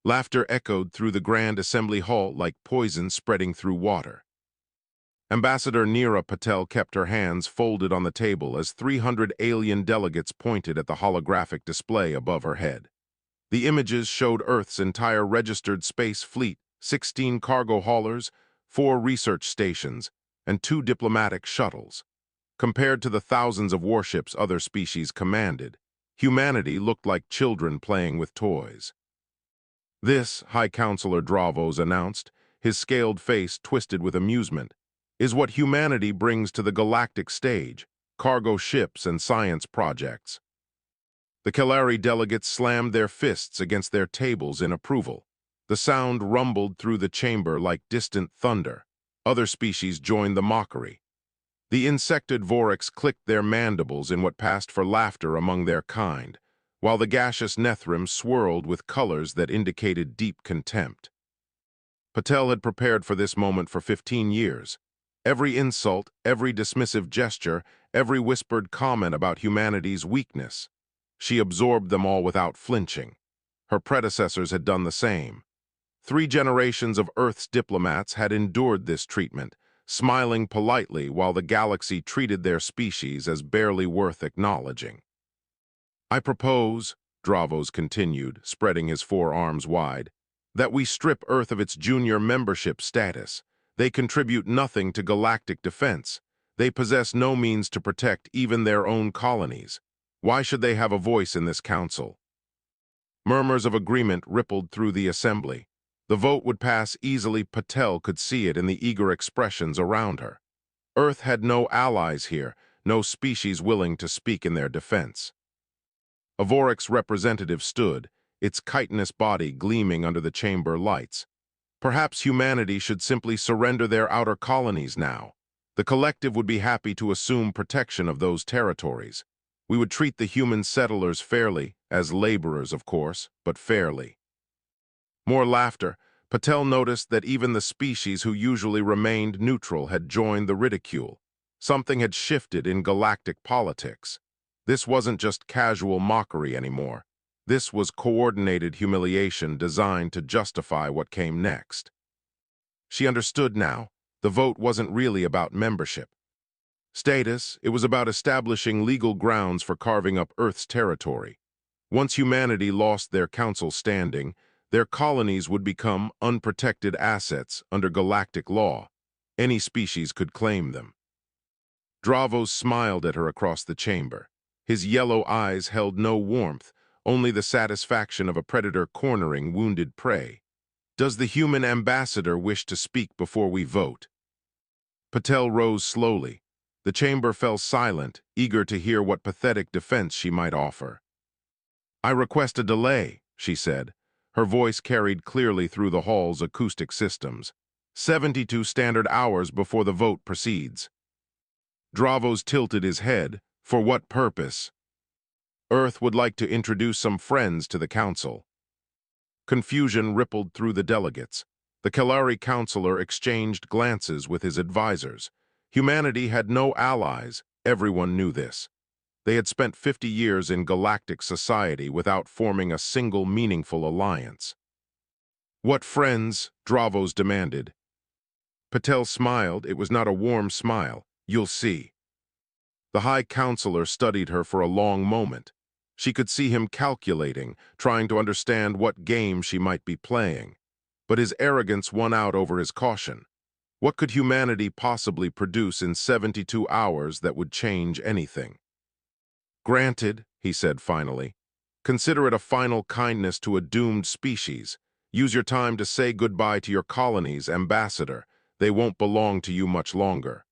Laughter echoed through the Grand Assembly Hall like poison spreading through water. Ambassador Neera Patel kept her hands folded on the table as 300 alien delegates pointed at the holographic display above her head. The images showed Earth's entire registered space fleet, 16 cargo haulers, 4 research stations, and 2 diplomatic shuttles. Compared to the thousands of warships other species commanded, humanity looked like children playing with toys. This, High Counselor Dravos announced, his scaled face twisted with amusement, is what humanity brings to the galactic stage: cargo ships and science projects. The Kalari delegates slammed their fists against their tables in approval. The sound rumbled through the chamber like distant thunder. Other species joined the mockery. The insected Vorix clicked their mandibles in what passed for laughter among their kind, while the gaseous Nethrim swirled with colors that indicated deep contempt. Patel had prepared for this moment for 15 years. Every insult, every dismissive gesture, every whispered comment about humanity's weakness. She absorbed them all without flinching. Her predecessors had done the same. 3 generations of Earth's diplomats had endured this treatment, smiling politely while the galaxy treated their species as barely worth acknowledging. I propose, Dravos continued, spreading his 4 arms wide, that we strip Earth of its junior membership status. They contribute nothing to galactic defense. They possess no means to protect even their own colonies. Why should they have a voice in this council? Murmurs of agreement rippled through the assembly. The vote would pass easily. Patel could see it in the eager expressions around her. Earth had no allies here, no species willing to speak in their defense. A Vorix representative stood, its chitinous body gleaming under the chamber lights. Perhaps humanity should simply surrender their outer colonies now. The collective would be happy to assume protection of those territories. We would treat the human settlers fairly, as laborers, of course, but fairly. More laughter. Patel noticed that even the species who usually remained neutral had joined the ridicule. Something had shifted in galactic politics. This wasn't just casual mockery anymore. This was coordinated humiliation designed to justify what came next. She understood now. The vote wasn't really about membership. Status, it was about establishing legal grounds for carving up Earth's territory. Once humanity lost their council standing, their colonies would become unprotected assets under galactic law. Any species could claim them. Dravos smiled at her across the chamber. His yellow eyes held no warmth, only the satisfaction of a predator cornering wounded prey. Does the human ambassador wish to speak before we vote? Patel rose slowly. The chamber fell silent, eager to hear what pathetic defense she might offer. I request a delay, she said. Her voice carried clearly through the hall's acoustic systems. 72 standard hours before the vote proceeds. Dravos tilted his head. For what purpose? Earth would like to introduce some friends to the council. Confusion rippled through the delegates. The Kalari counselor exchanged glances with his advisors. Humanity had no allies. Everyone knew this. They had spent 50 years in galactic society without forming a single meaningful alliance. What friends? Dravos demanded. Patel smiled. It was not a warm smile. You'll see. The High Counselor studied her for a long moment. She could see him calculating, trying to understand what game she might be playing. But his arrogance won out over his caution. What could humanity possibly produce in 72 hours that would change anything? Granted, he said finally. Consider it a final kindness to a doomed species. Use your time to say goodbye to your colonies, Ambassador. They won't belong to you much longer.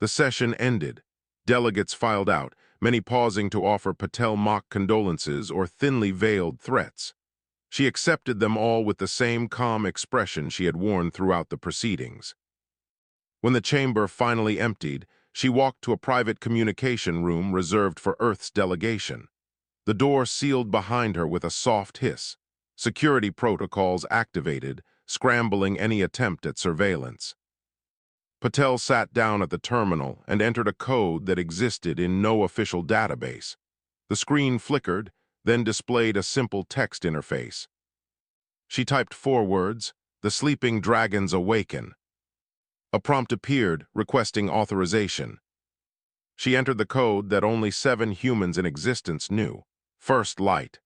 The session ended. Delegates filed out, many pausing to offer Patel mock condolences or thinly veiled threats. She accepted them all with the same calm expression she had worn throughout the proceedings. When the chamber finally emptied, she walked to a private communication room reserved for Earth's delegation. The door sealed behind her with a soft hiss. Security protocols activated, scrambling any attempt at surveillance. Patel sat down at the terminal and entered a code that existed in no official database. The screen flickered, then displayed a simple text interface. She typed 4 words: "The sleeping dragons awaken." A prompt appeared, requesting authorization. She entered the code that only 7 humans in existence knew. First light.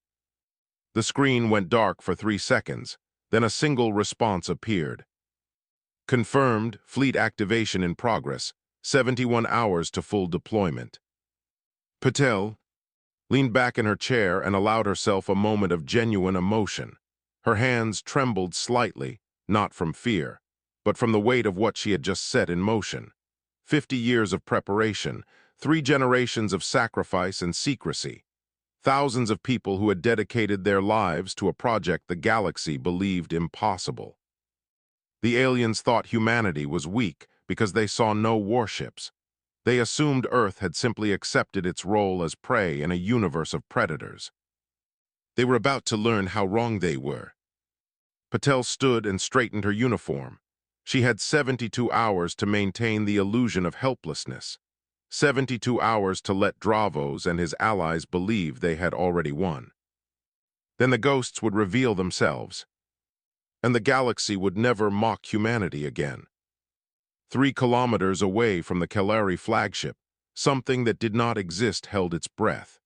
The screen went dark for 3 seconds, then a single response appeared. Confirmed, fleet activation in progress, 71 hours to full deployment. Patel leaned back in her chair and allowed herself a moment of genuine emotion. Her hands trembled slightly, not from fear, but from the weight of what she had just set in motion. 50 years of preparation, 3 generations of sacrifice and secrecy. Thousands of people who had dedicated their lives to a project the galaxy believed impossible. The aliens thought humanity was weak because they saw no warships. They assumed Earth had simply accepted its role as prey in a universe of predators. They were about to learn how wrong they were. Patel stood and straightened her uniform. She had 72 hours to maintain the illusion of helplessness. 72 hours to let Dravos and his allies believe they had already won. Then the ghosts would reveal themselves, and the galaxy would never mock humanity again. 3 kilometers away from the Kelari flagship, something that did not exist held its breath.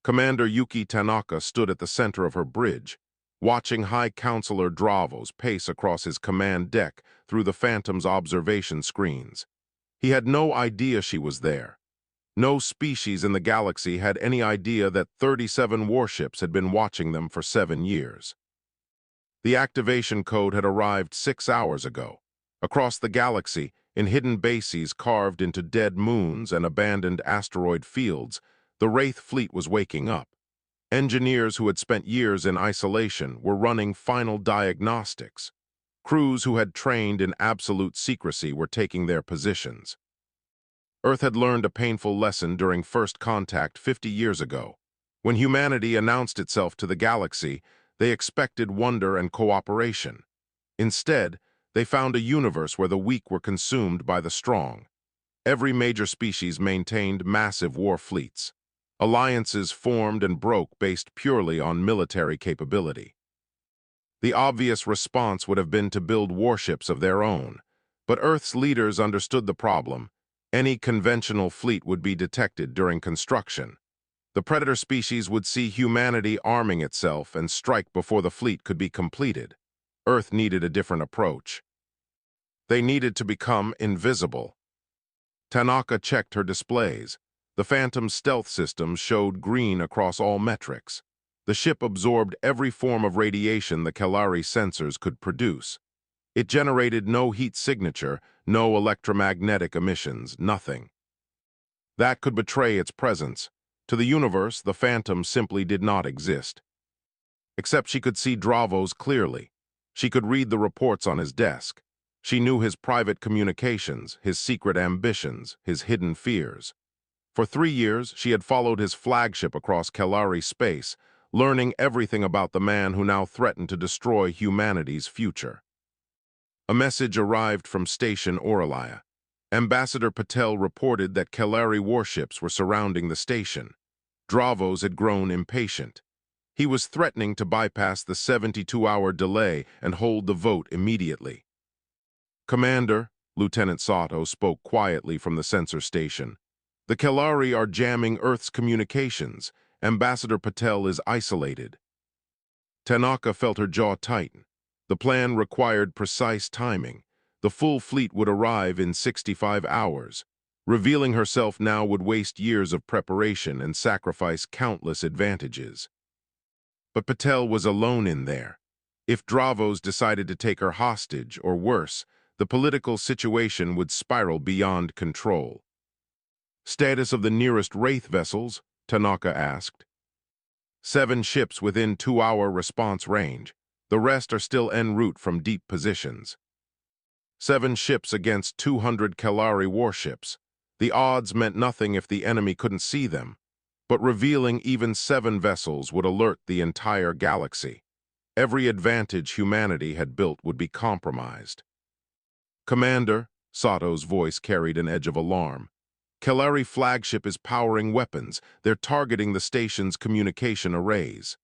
Commander Yuki Tanaka stood at the center of her bridge, watching High Counselor Dravos pace across his command deck through the Phantom's observation screens. He had no idea she was there. No species in the galaxy had any idea that 37 warships had been watching them for 7 years. The activation code had arrived 6 hours ago. Across the galaxy, in hidden bases carved into dead moons and abandoned asteroid fields, the Wraith fleet was waking up. Engineers who had spent years in isolation were running final diagnostics. Crews who had trained in absolute secrecy were taking their positions. Earth had learned a painful lesson during first contact 50 years ago. When humanity announced itself to the galaxy, they expected wonder and cooperation. Instead, they found a universe where the weak were consumed by the strong. Every major species maintained massive war fleets. Alliances formed and broke based purely on military capability. The obvious response would have been to build warships of their own, but Earth's leaders understood the problem. Any conventional fleet would be detected during construction. The predator species would see humanity arming itself and strike before the fleet could be completed. Earth needed a different approach. They needed to become invisible. Tanaka checked her displays. The Phantom's stealth system showed green across all metrics. The ship absorbed every form of radiation the Kelari sensors could produce. It generated no heat signature, no electromagnetic emissions, nothing. That could betray its presence. To the universe, the Phantom simply did not exist. Except she could see Dravos clearly. She could read the reports on his desk. She knew his private communications, his secret ambitions, his hidden fears. For 3 years, she had followed his flagship across Kelari space, learning everything about the man who now threatened to destroy humanity's future. A message arrived from Station Oralaya. Ambassador Patel reported that Kelari warships were surrounding the station. Dravos had grown impatient. He was threatening to bypass the 72-hour delay and hold the vote immediately. "Commander," Lieutenant Sato spoke quietly from the sensor station, "the Kelari are jamming Earth's communications. Ambassador Patel is isolated." Tanaka felt her jaw tighten. The plan required precise timing. The full fleet would arrive in 65 hours. Revealing herself now would waste years of preparation and sacrifice countless advantages. But Patel was alone in there. If Dravos decided to take her hostage, or worse, the political situation would spiral beyond control. "Status of the nearest Wraith vessels?" Tanaka asked. 7 ships within 2-hour response range. The rest are still en route from deep positions. 7 ships against 200 Kelari warships. The odds meant nothing if the enemy couldn't see them, but revealing even 7 vessels would alert the entire galaxy. Every advantage humanity had built would be compromised. "Commander," Sato's voice carried an edge of alarm, "Kelari flagship is powering weapons. They're targeting the station's communication arrays."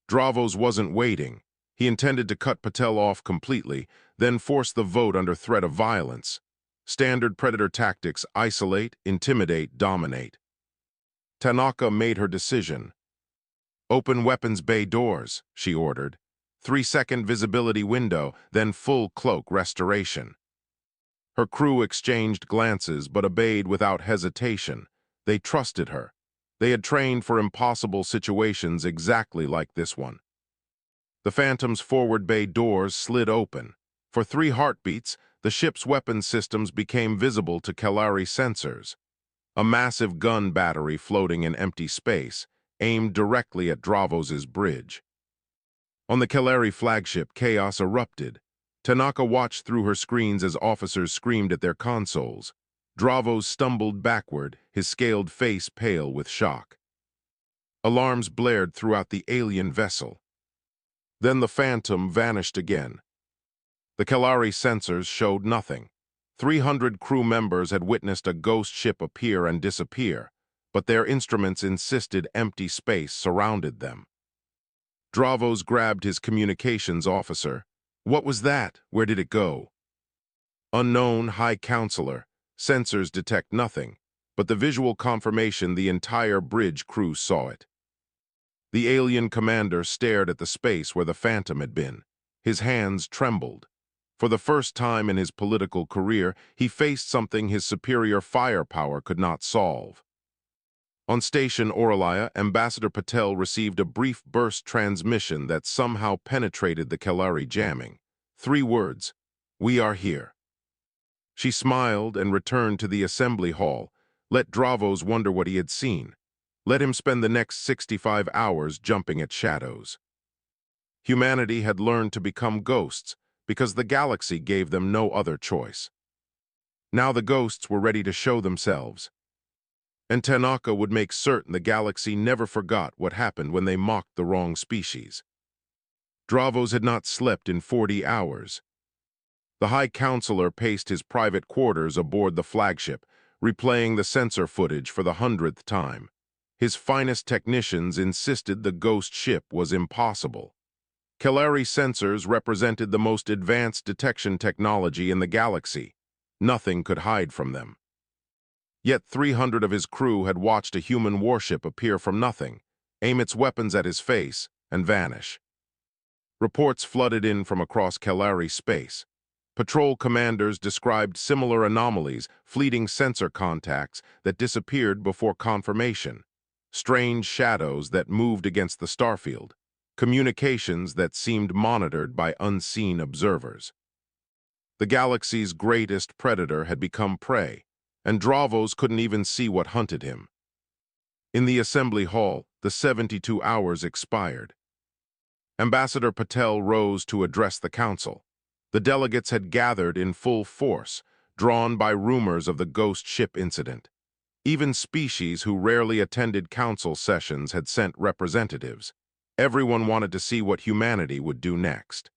Dravos wasn't waiting. He intended to cut Patel off completely, then force the vote under threat of violence. Standard Predator tactics: isolate, intimidate, dominate. Tanaka made her decision. "Open weapons bay doors," she ordered. 3-second visibility window, then full cloak restoration. Her crew exchanged glances but obeyed without hesitation. They trusted her. They had trained for impossible situations exactly like this one. The Phantom's forward bay doors slid open. For 3 heartbeats, the ship's weapons systems became visible to Kalari sensors. A massive gun battery floating in empty space, aimed directly at Dravos's bridge. On the Kalari flagship, chaos erupted. Tanaka watched through her screens as officers screamed at their consoles. Dravos stumbled backward, his scaled face pale with shock. Alarms blared throughout the alien vessel. Then the Phantom vanished again. The Kalari sensors showed nothing. 300 crew members had witnessed a ghost ship appear and disappear, but their instruments insisted empty space surrounded them. Dravos grabbed his communications officer. "What was that? Where did it go?" "Unknown, High Counselor. Sensors detect nothing, but the visual confirmation the entire bridge crew saw it." The alien commander stared at the space where the Phantom had been. His hands trembled. For the first time in his political career, he faced something his superior firepower could not solve. On station Oralaya, Ambassador Patel received a brief burst transmission that somehow penetrated the Kalari jamming. 3 words: "We are here." She smiled and returned to the assembly hall. Let Dravos wonder what he had seen. Let him spend the next 65 hours jumping at shadows. Humanity had learned to become ghosts because the galaxy gave them no other choice. Now the ghosts were ready to show themselves. And Tanaka would make certain the galaxy never forgot what happened when they mocked the wrong species. Dravos had not slept in 40 hours. The High Counselor paced his private quarters aboard the flagship, replaying the sensor footage for the 100th time. His finest technicians insisted the ghost ship was impossible. Kalari sensors represented the most advanced detection technology in the galaxy. Nothing could hide from them. Yet 300 of his crew had watched a human warship appear from nothing, aim its weapons at his face, and vanish. Reports flooded in from across Kalari space. Patrol commanders described similar anomalies, fleeting sensor contacts that disappeared before confirmation. Strange shadows that moved against the starfield, communications that seemed monitored by unseen observers. The galaxy's greatest predator had become prey, and Dravos couldn't even see what hunted him. In the assembly hall, the 72 hours expired. Ambassador Patel rose to address the council. The delegates had gathered in full force, drawn by rumors of the ghost ship incident. Even species who rarely attended council sessions had sent representatives. Everyone wanted to see what humanity would do next.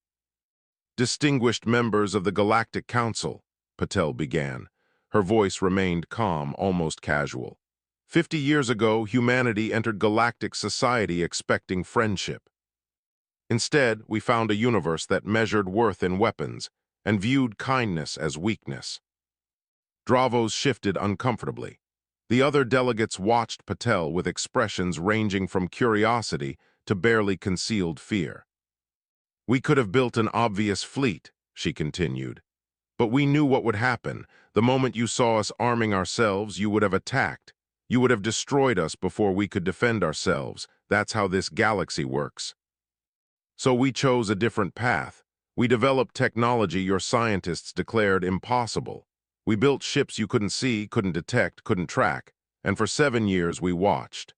"Distinguished members of the Galactic Council," Patel began. Her voice remained calm, almost casual. 50 years ago, humanity entered galactic society expecting friendship. Instead, we found a universe that measured worth in weapons and viewed kindness as weakness. Dravos shifted uncomfortably. The other delegates watched Patel with expressions ranging from curiosity to barely concealed fear. "We could have built an obvious fleet," she continued. "But we knew what would happen. The moment you saw us arming ourselves, you would have attacked. You would have destroyed us before we could defend ourselves. That's how this galaxy works. So we chose a different path. We developed technology your scientists declared impossible. We built ships you couldn't see, couldn't detect, couldn't track, and for 7 years we watched."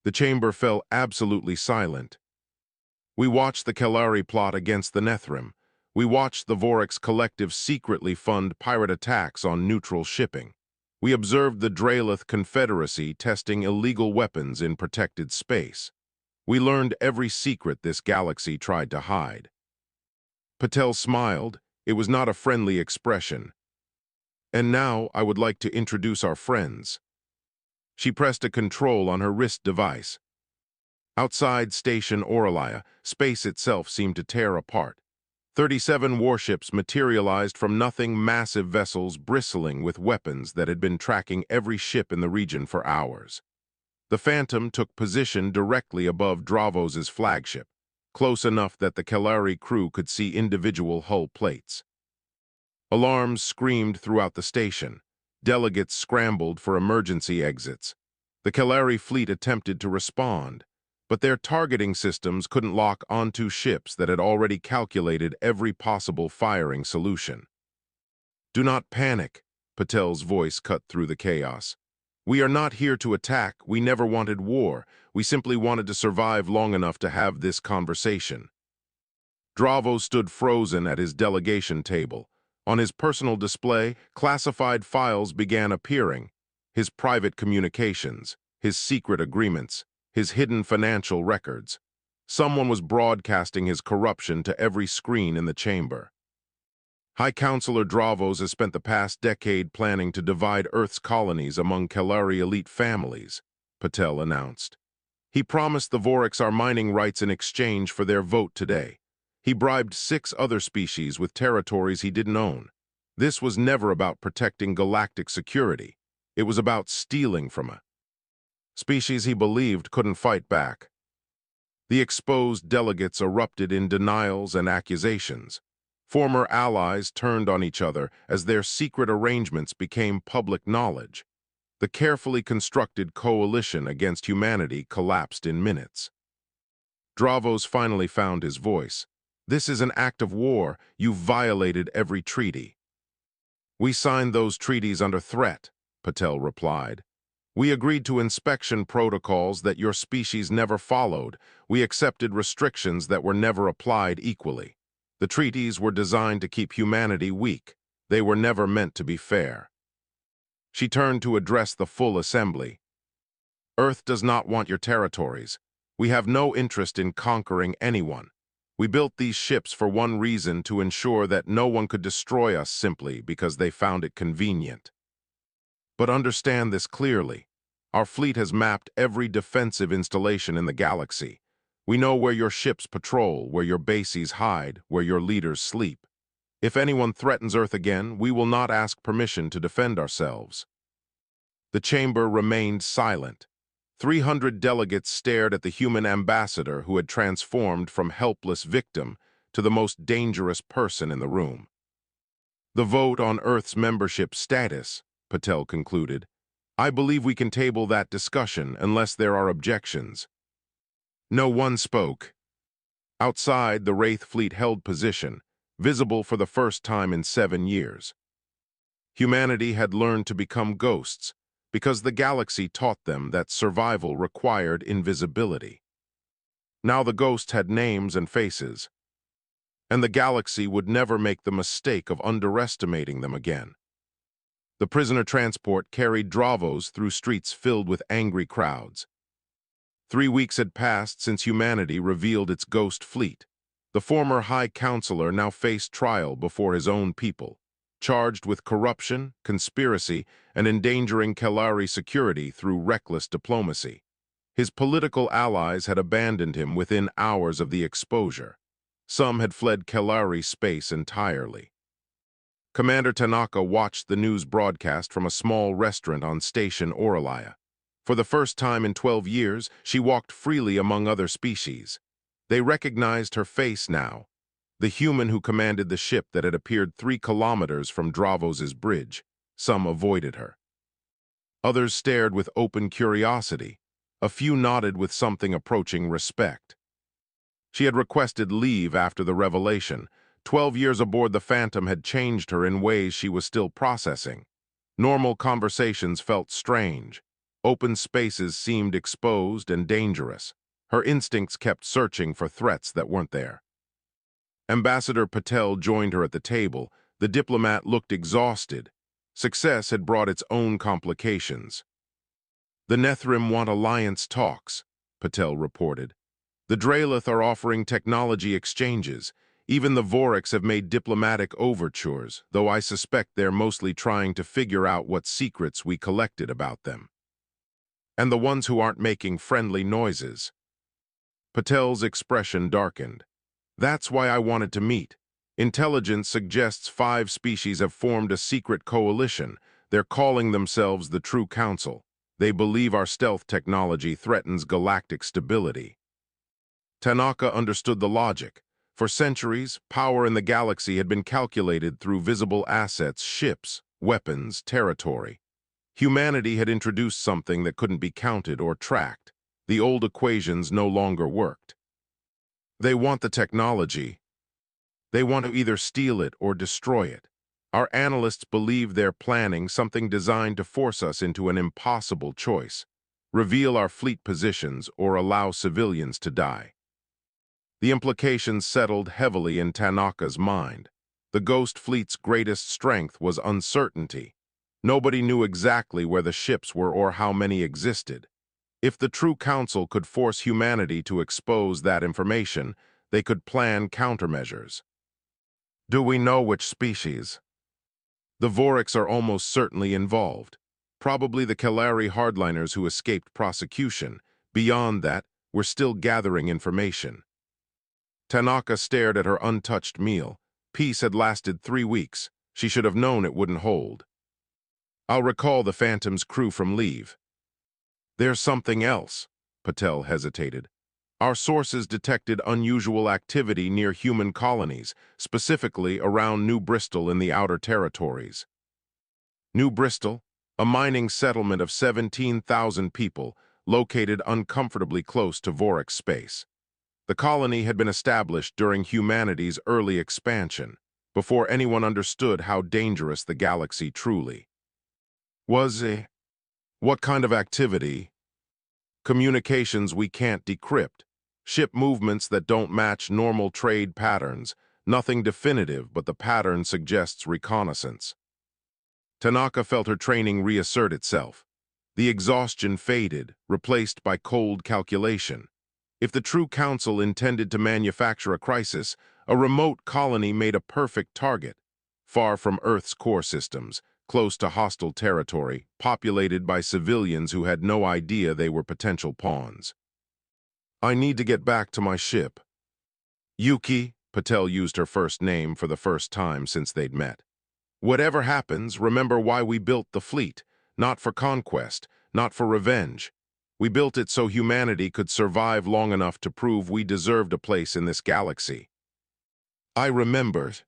The chamber fell absolutely silent. "We watched the Kalari plot against the Nethrim. We watched the Vorix Collective secretly fund pirate attacks on neutral shipping. We observed the Draelith Confederacy testing illegal weapons in protected space. We learned every secret this galaxy tried to hide." Patel smiled. It was not a friendly expression. "And now I would like to introduce our friends." She pressed a control on her wrist device. Outside Station Orlaia, space itself seemed to tear apart. 37 warships materialized from nothing, massive vessels bristling with weapons that had been tracking every ship in the region for hours. The Phantom took position directly above Dravos's flagship, close enough that the Kalari crew could see individual hull plates. Alarms screamed throughout the station. Delegates scrambled for emergency exits. The Kalari fleet attempted to respond, but their targeting systems couldn't lock onto ships that had already calculated every possible firing solution. "Do not panic," Patel's voice cut through the chaos. "We are not here to attack. We never wanted war. We simply wanted to survive long enough to have this conversation." Dravos stood frozen at his delegation table. On his personal display, classified files began appearing. His private communications, his secret agreements, his hidden financial records. Someone was broadcasting his corruption to every screen in the chamber. High Counselor Dravos has spent the past decade planning to divide Earth's colonies among Kalari elite families, Patel announced. He promised the Vorix our mining rights in exchange for their vote today. He bribed 6 other species with territories he didn't own. This was never about protecting galactic security. It was about stealing from a species he believed couldn't fight back. The exposed delegates erupted in denials and accusations. Former allies turned on each other as their secret arrangements became public knowledge. The carefully constructed coalition against humanity collapsed in minutes. Dravos finally found his voice. "This is an act of war. You violated every treaty." "We signed those treaties under threat," Patel replied. "We agreed to inspection protocols that your species never followed. We accepted restrictions that were never applied equally. The treaties were designed to keep humanity weak. They were never meant to be fair." She turned to address the full assembly. "Earth does not want your territories. We have no interest in conquering anyone. We built these ships for one reason: to ensure that no one could destroy us simply because they found it convenient. But understand this clearly. Our fleet has mapped every defensive installation in the galaxy. We know where your ships patrol, where your bases hide, where your leaders sleep. If anyone threatens Earth again, we will not ask permission to defend ourselves." The chamber remained silent. 300 delegates stared at the human ambassador who had transformed from helpless victim to the most dangerous person in the room. "The vote on Earth's membership status," Patel concluded. "I believe we can table that discussion unless there are objections." No one spoke. Outside, the Wraith fleet held position, visible for the first time in 7 years. Humanity had learned to become ghosts, because the galaxy taught them that survival required invisibility. Now the ghosts had names and faces, and the galaxy would never make the mistake of underestimating them again. The prisoner transport carried Dravos through streets filled with angry crowds. 3 weeks had passed since humanity revealed its ghost fleet. The former High Counselor now faced trial before his own people, charged with corruption, conspiracy, and endangering Kalari security through reckless diplomacy. His political allies had abandoned him within hours of the exposure. Some had fled Kalari space entirely. Commander Tanaka watched the news broadcast from a small restaurant on Station Orlaia. For the first time in 12 years, she walked freely among other species. They recognized her face now, the human who commanded the ship that had appeared 3 kilometers from Dravos's bridge. Some avoided her. Others stared with open curiosity. A few nodded with something approaching respect. She had requested leave after the revelation. 12 years aboard the Phantom had changed her in ways she was still processing. Normal conversations felt strange. Open spaces seemed exposed and dangerous. Her instincts kept searching for threats that weren't there. Ambassador Patel joined her at the table. The diplomat looked exhausted. Success had brought its own complications. "The Nethrim want alliance talks," Patel reported. "The Dralith are offering technology exchanges. Even the Vorix have made diplomatic overtures, though I suspect they're mostly trying to figure out what secrets we collected about them. And the ones who aren't making friendly noises." Patel's expression darkened. That's why I wanted to meet. Intelligence suggests 5 species have formed a secret coalition. They're calling themselves the True Council. They believe our stealth technology threatens galactic stability. Tanaka understood the logic. For centuries, power in the galaxy had been calculated through visible assets, ships, weapons, territory. Humanity had introduced something that couldn't be counted or tracked. The old equations no longer worked. They want the technology. They want to either steal it or destroy it. Our analysts believe they're planning something designed to force us into an impossible choice: reveal our fleet positions or allow civilians to die. The implications settled heavily in Tanaka's mind. The Ghost Fleet's greatest strength was uncertainty. Nobody knew exactly where the ships were or how many existed. If the True Council could force humanity to expose that information, they could plan countermeasures. Do we know which species? The Vorix are almost certainly involved. Probably the Kalari hardliners who escaped prosecution. Beyond that, we're still gathering information. Tanaka stared at her untouched meal. Peace had lasted 3 weeks. She should have known it wouldn't hold. I'll recall the Phantom's crew from leave. There's something else, Patel hesitated. Our sources detected unusual activity near human colonies, specifically around New Bristol in the Outer Territories. New Bristol, a mining settlement of 17,000 people, located uncomfortably close to Vorix space. The colony had been established during humanity's early expansion, before anyone understood how dangerous the galaxy truly was. What kind of activity? Communications we can't decrypt. Ship movements that don't match normal trade patterns. Nothing definitive, but the pattern suggests reconnaissance. Tanaka felt her training reassert itself. The exhaustion faded, replaced by cold calculation. If the True Council intended to manufacture a crisis, a remote colony made a perfect target. Far from Earth's core systems, close to hostile territory, populated by civilians who had no idea they were potential pawns. I need to get back to my ship. Yuki, Patel used her first name for the first time since they'd met. Whatever happens, remember why we built the fleet. Not for conquest, not for revenge. We built it so humanity could survive long enough to prove we deserved a place in this galaxy. I remembered.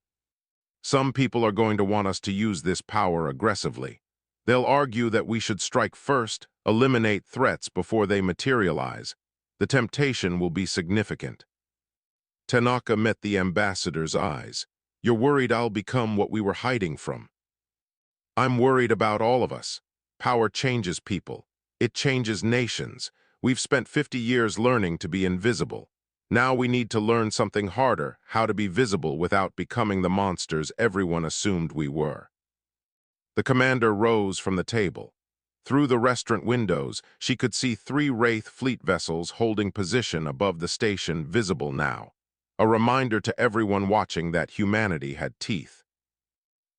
Some people are going to want us to use this power aggressively. They'll argue that we should strike first, eliminate threats before they materialize. The temptation will be significant. Tanaka met the ambassador's eyes. You're worried I'll become what we were hiding from. I'm worried about all of us. Power changes people. It changes nations. We've spent 50 years learning to be invisible. Now we need to learn something harder, how to be visible without becoming the monsters everyone assumed we were. The commander rose from the table. Through the restaurant windows, she could see 3 Wraith fleet vessels holding position above the station, visible now. A reminder to everyone watching that humanity had teeth.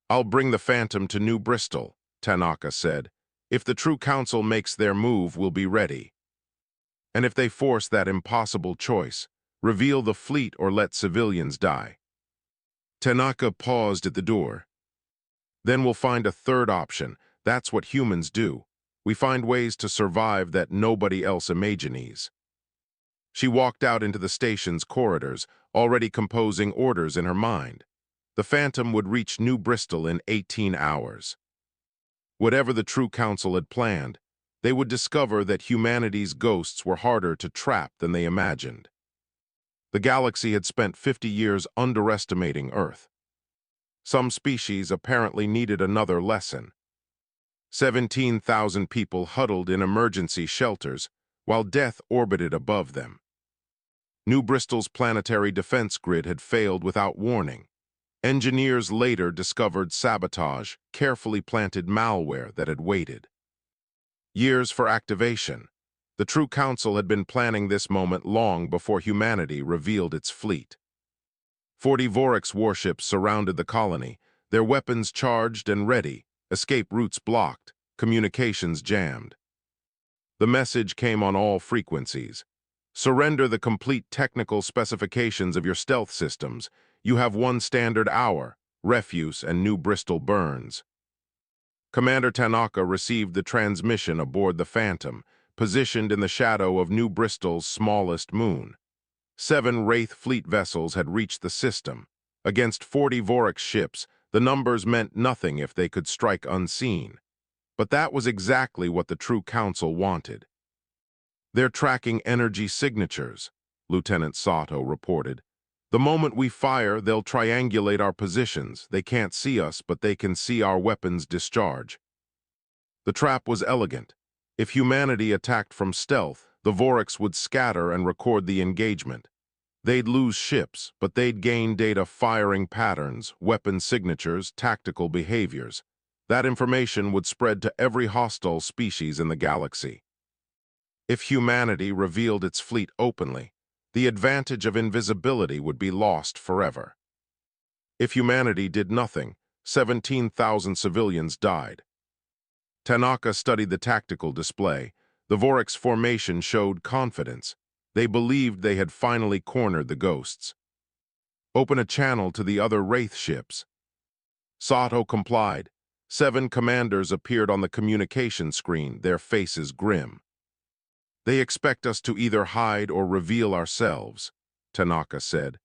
I'll bring the Phantom to New Bristol, Tanaka said. If the True Council makes their move, we'll be ready. And if they force that impossible choice, reveal the fleet or let civilians die. Tanaka paused at the door. Then we'll find a third option. That's what humans do. We find ways to survive that nobody else imagines. She walked out into the station's corridors, already composing orders in her mind. The Phantom would reach New Bristol in 18 hours. Whatever the True Council had planned, they would discover that humanity's ghosts were harder to trap than they imagined. The galaxy had spent 50 years underestimating Earth. Some species apparently needed another lesson. 17,000 people huddled in emergency shelters, while death orbited above them. New Bristol's planetary defense grid had failed without warning. Engineers later discovered sabotage, carefully planted malware that had waited years for activation. The True Council had been planning this moment long before humanity revealed its fleet. 40 Vorix warships surrounded the colony, their weapons charged and ready, escape routes blocked, communications jammed. The message came on all frequencies. Surrender the complete technical specifications of your stealth systems. You have one standard hour, refuse, and New Bristol burns. Commander Tanaka received the transmission aboard the Phantom, positioned in the shadow of New Bristol's smallest moon. 7 Wraith fleet vessels had reached the system. Against 40 Vorax ships, the numbers meant nothing if they could strike unseen. But that was exactly what the True Council wanted. "They're tracking energy signatures," Lieutenant Sato reported. "The moment we fire, they'll triangulate our positions. They can't see us, but they can see our weapons discharge." The trap was elegant. If humanity attacked from stealth, the Vorax would scatter and record the engagement. They'd lose ships, but they'd gain data, firing patterns, weapon signatures, tactical behaviors. That information would spread to every hostile species in the galaxy. If humanity revealed its fleet openly, the advantage of invisibility would be lost forever. If humanity did nothing, 17,000 civilians died. Tanaka studied the tactical display. The Vorax formation showed confidence. They believed they had finally cornered the ghosts. "Open a channel to the other Wraith ships." Sato complied. 7 commanders appeared on the communication screen, their faces grim. "They expect us to either hide or reveal ourselves," Tanaka said.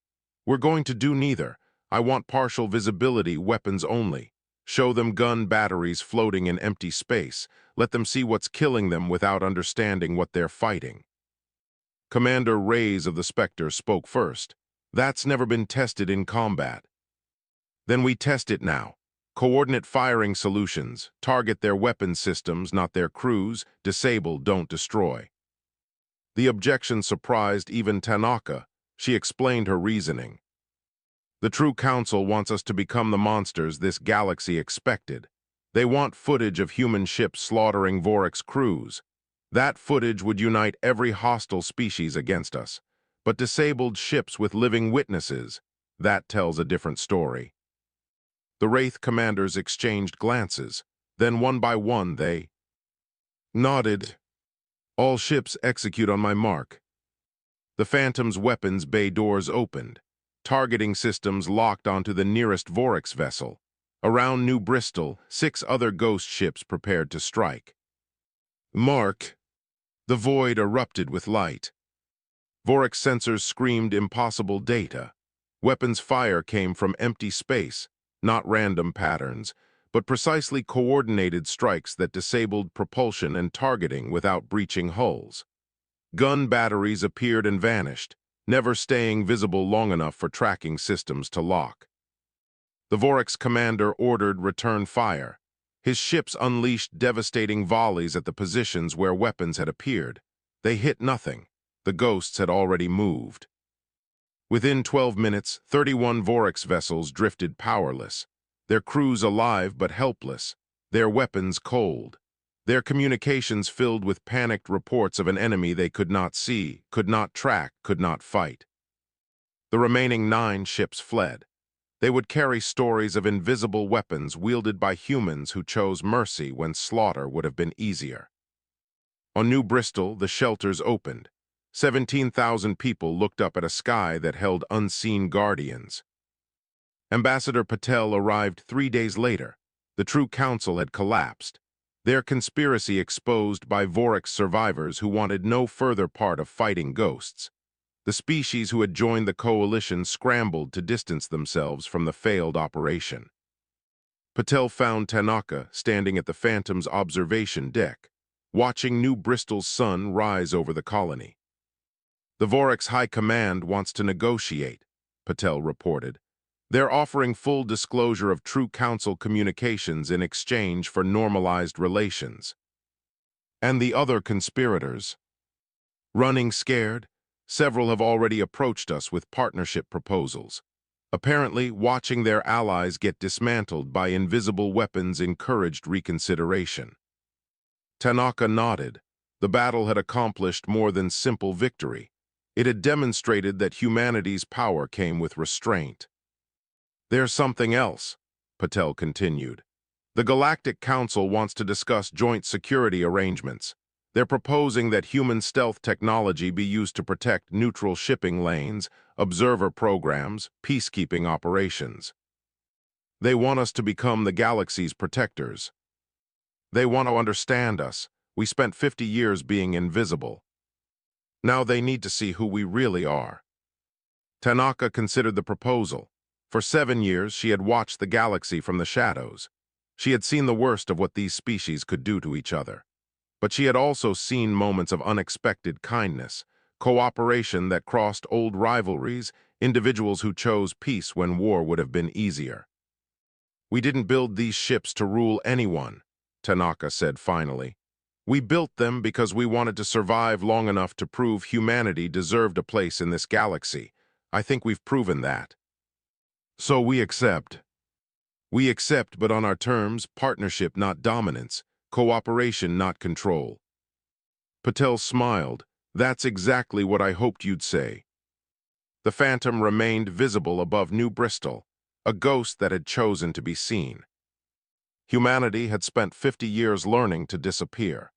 "We're going to do neither. I want partial visibility, weapons only. Show them gun batteries floating in empty space. Let them see what's killing them without understanding what they're fighting." Commander Reyes of the Spectre spoke first. "That's never been tested in combat." "Then we test it now. Coordinate firing solutions. Target their weapon systems, not their crews. Disable, don't destroy." The objection surprised even Tanaka. She explained her reasoning. "The True Council wants us to become the monsters this galaxy expected. They want footage of human ships slaughtering Vorax crews. That footage would unite every hostile species against us. But disabled ships with living witnesses, that tells a different story." The Wraith commanders exchanged glances. Then one by one they nodded. "All ships execute on my mark." The Phantom's weapons bay doors opened. Targeting systems locked onto the nearest Vorax vessel. Around New Bristol, 6 other ghost ships prepared to strike. "Mark!" The void erupted with light. Vorax sensors screamed impossible data. Weapons fire came from empty space, not random patterns, but precisely coordinated strikes that disabled propulsion and targeting without breaching hulls. Gun batteries appeared and vanished, never staying visible long enough for tracking systems to lock. The Vorax commander ordered return fire. His ships unleashed devastating volleys at the positions where weapons had appeared. They hit nothing. The ghosts had already moved. Within 12 minutes, 31 Vorax vessels drifted powerless, their crews alive but helpless, their weapons cold, their communications filled with panicked reports of an enemy they could not see, could not track, could not fight. The remaining 9 ships fled. They would carry stories of invisible weapons wielded by humans who chose mercy when slaughter would have been easier. On New Bristol, the shelters opened. 17,000 people looked up at a sky that held unseen guardians. Ambassador Patel arrived 3 days later. The True Council had collapsed. Their conspiracy exposed by Vorax survivors who wanted no further part of fighting ghosts. The species who had joined the coalition scrambled to distance themselves from the failed operation. Patel found Tanaka standing at the Phantom's observation deck, watching New Bristol's sun rise over the colony. "The Vorax High Command wants to negotiate," Patel reported. "They're offering full disclosure of True Council communications in exchange for normalized relations." "And the other conspirators?" "Running scared? Several have already approached us with partnership proposals. Apparently, watching their allies get dismantled by invisible weapons encouraged reconsideration." Tanaka nodded. The battle had accomplished more than simple victory. It had demonstrated that humanity's power came with restraint. "There's something else," Patel continued. "The Galactic Council wants to discuss joint security arrangements. They're proposing that human stealth technology be used to protect neutral shipping lanes, observer programs, peacekeeping operations. They want us to become the galaxy's protectors. They want to understand us. We spent 50 years being invisible. Now they need to see who we really are. Tanaka considered the proposal. For 7 years, she had watched the galaxy from the shadows. She had seen the worst of what these species could do to each other. But she had also seen moments of unexpected kindness, cooperation that crossed old rivalries, individuals who chose peace when war would have been easier. "We didn't build these ships to rule anyone," Tanaka said finally. "We built them because we wanted to survive long enough to prove humanity deserved a place in this galaxy. I think we've proven that. So we accept. We accept, but on our terms, partnership, not dominance, cooperation, not control." Patel smiled. "That's exactly what I hoped you'd say." The Phantom remained visible above New Bristol, a ghost that had chosen to be seen. Humanity had spent 50 years learning to disappear.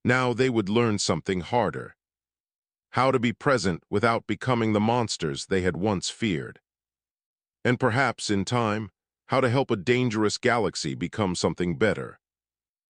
Now they would learn something harder. How to be present without becoming the monsters they had once feared. And perhaps, in time, how to help a dangerous galaxy become something better.